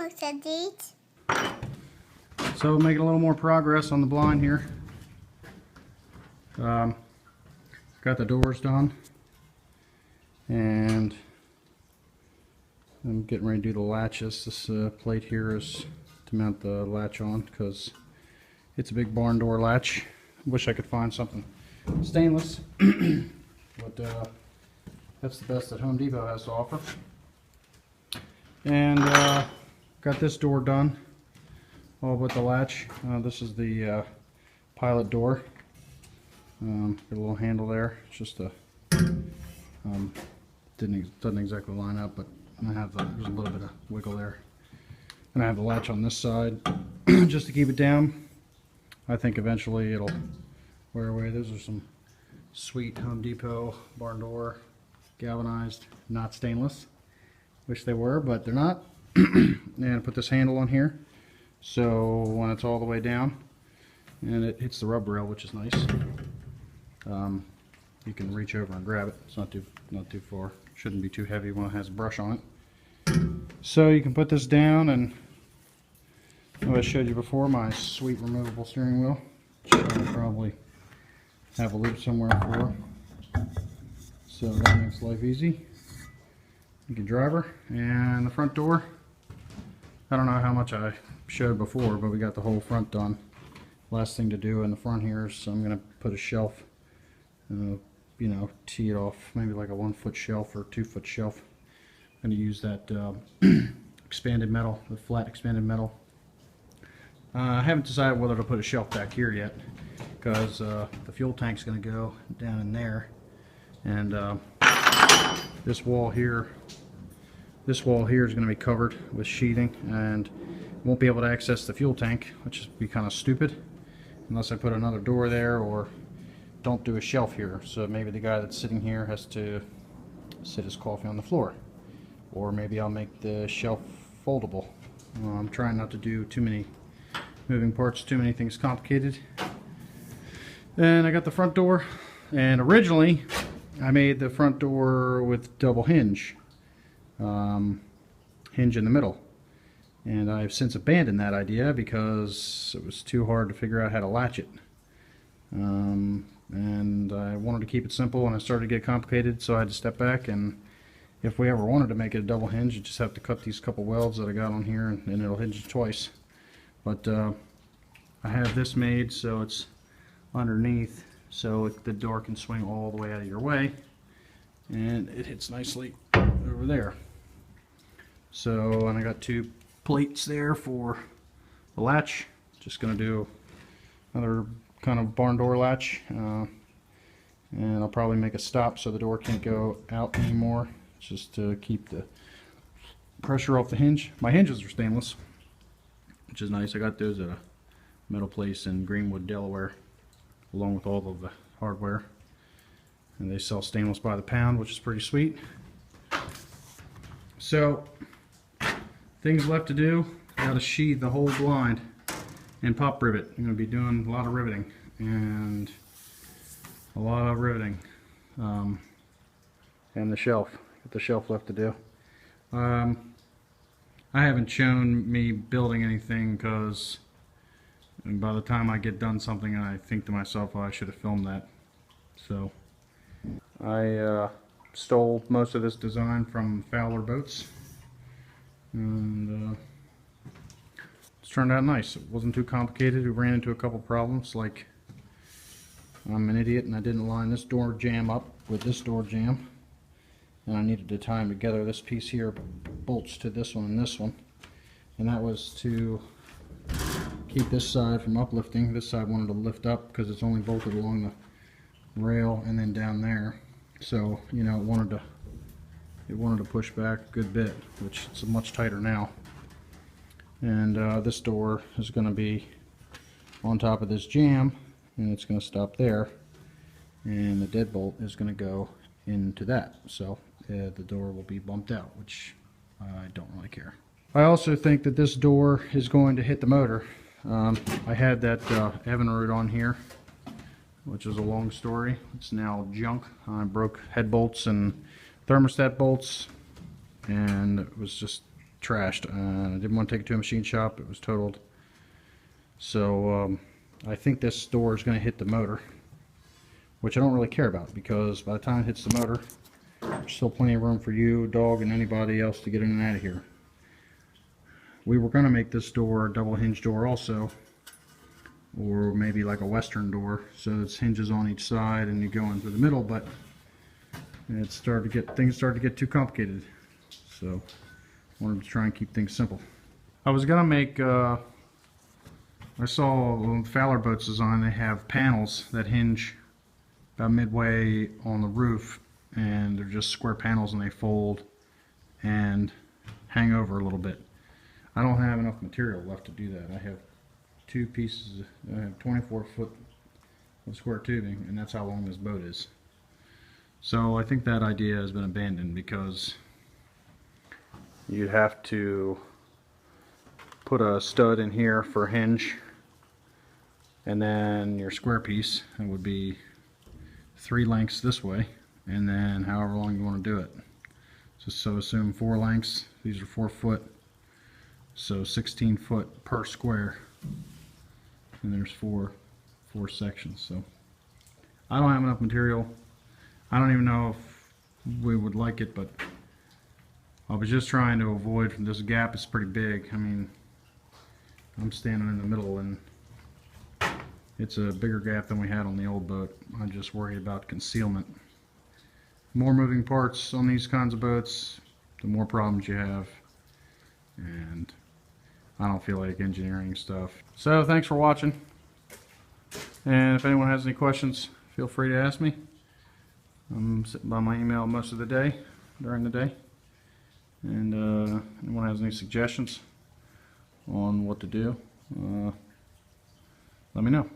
almost at these. So making a little more progress on the blind here. Got the doors done, and I'm getting ready to do the latches. This plate here is to mount the latch on because it's a big barn door latch. Wish I could find something stainless, but that's the best that Home Depot has to offer. And got this door done, all but the latch. This is the pilot door. Got a little handle there. It's just a doesn't exactly line up, but I have there's a little bit of wiggle there. And I have the latch on this side just to keep it down. I think eventually it'll wear away. Those are some sweet Home Depot barn door, galvanized, not stainless. Wish they were, but they're not. And put this handle on here, so when it's all the way down and it hits the rub rail, which is nice, you can reach over and grab it. It's not too far. Shouldn't be too heavy when it has a brush on it. So you can put this down, and what I showed you before, my sweet removable steering wheel, which I'll probably have a loop somewhere for. So that makes life easy. You can drive her. And the front door, I don't know how much I showed before, but we got the whole front done. Last thing to do in the front here is I'm going to put a shelf, you know, tee it off, maybe like a 1-foot shelf or 2-foot shelf. I'm going to use that expanded metal, the flat expanded metal. I haven't decided whether to put a shelf back here yet, because the fuel tank's going to go down in there, and this wall here is going to be covered with sheathing, and won't be able to access the fuel tank, which would be kind of stupid unless I put another door there or don't do a shelf here. So maybe the guy that's sitting here has to sit his coffee on the floor, or maybe I'll make the shelf foldable. I'm trying not to do too many moving parts, too many things complicated. And I got the front door, and originally I made the front door with double hinge in the middle, and I've since abandoned that idea because it was too hard to figure out how to latch it, and I wanted to keep it simple, and I started to get complicated, so I had to step back. And if we ever wanted to make it a double hinge, you just have to cut these couple welds that I got on here, and it'll hinge twice. But I have this made so it's underneath, so the door can swing all the way out of your way, and it hits nicely over there. So, and I got 2 plates there for the latch. Just going to do another kind of barn door latch, and I'll probably make a stop so the door can't go out anymore, just to keep the pressure off the hinge. My hinges are stainless, which is nice. I got those at a metal place in Greenwood, Delaware, along with all of the hardware, and they sell stainless by the pound, which is pretty sweet. So things left to do: got to sheathe the whole blind and pop rivet. I'm going to be doing a lot of riveting, and and the shelf. Got the shelf left to do. I haven't shown me building anything, because by the time I get done something, I think to myself, oh, I should have filmed that. So I stole most of this design from Fowler Boats, and it's turned out nice. It wasn't too complicated. We ran into a couple problems, like I'm an idiot and I didn't line this door jamb up with this door jamb, and I needed to tie them together. This piece here bolts to this one and this one, and that was to keep this side from uplifting. This side wanted to lift up because it's only bolted along the rail and then down there, so you know, it wanted to push back a good bit, which it's much tighter now. And this door is going to be on top of this jamb, and it's going to stop there, and the deadbolt is going to go into that, so the door will be bumped out, which I don't really care. I also think that this door is going to hit the motor. I had that Evinrude on here, which is a long story. It's now junk. I broke head bolts and thermostat bolts, and it was just trashed. I didn't want to take it to a machine shop. It was totaled. So I think this door is going to hit the motor, which I don't really care about, because by the time it hits the motor, there's still plenty of room for you, dog, and anybody else to get in and out of here. We were going to make this door a double hinge door also, or maybe like a western door, so it's hinges on each side and you go in through the middle, but things started to get too complicated, so I wanted to try and keep things simple. I was going to make, I saw on Fowler Boat's design, they have panels that hinge about midway on the roof, and they're just square panels and they fold and hang over a little bit. I don't have enough material left to do that. I have two pieces, I have 24 foot of square tubing, and that's how long this boat is. So I think that idea has been abandoned, because you'd have to put a stud in here for a hinge, and then your square piece, it would be 3 lengths this way, and then however long you want to do it. So assume 4 lengths, these are 4 foot, so 16 foot per square, and there's four sections. So I don't have enough material. I don't even know if we would like it, but I was just trying to avoid, from this gap is pretty big. I mean, I'm standing in the middle and it's a bigger gap than we had on the old boat. I'm just worried about concealment. More moving parts on these kinds of boats, the more problems you have, and I don't feel like engineering stuff. So thanks for watching, and if anyone has any questions, feel free to ask me. I'm sitting by my email most of the day, during the day, and anyone has any suggestions on what to do, let me know.